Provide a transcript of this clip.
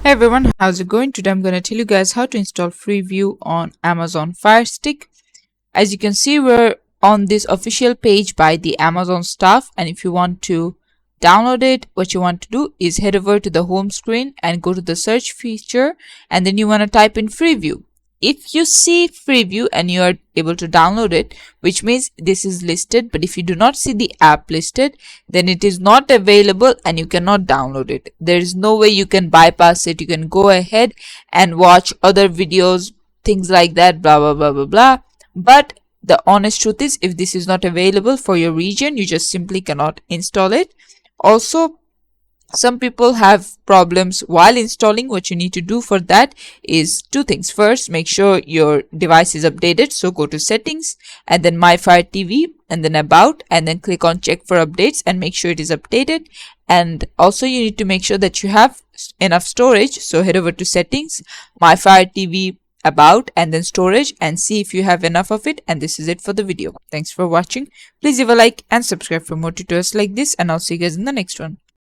Hey everyone, how's it going? Today I'm going to tell you guys how to install Freeview on Amazon FireStick. As you can see, we're on this official page by the Amazon staff, and if you want to download it, what you want to do is head over to the home screen and go to the search feature, and then you want to type in Freeview. If you see Freeview and you are able to download it, which means this is listed, but if you do not see the app listed, then it is not available and you cannot download it. There is no way you can bypass it. You can go ahead and watch other videos, things like that, blah blah blah blah blah. But the honest truth is, if this is not available for your region, you just simply cannot install it. Also, some people have problems while installing. What you need to do for that is two things. First, make sure your device is updated. So go to settings and then my Fire TV and then about, and then click on check for updates and make sure it is updated. And also you need to make sure that you have enough storage. So head over to settings, my Fire TV, about, and then storage, and see if you have enough of it. And this is it for the video. Thanks for watching. Please leave a like and subscribe for more tutorials like this, and I'll see you guys in the next one.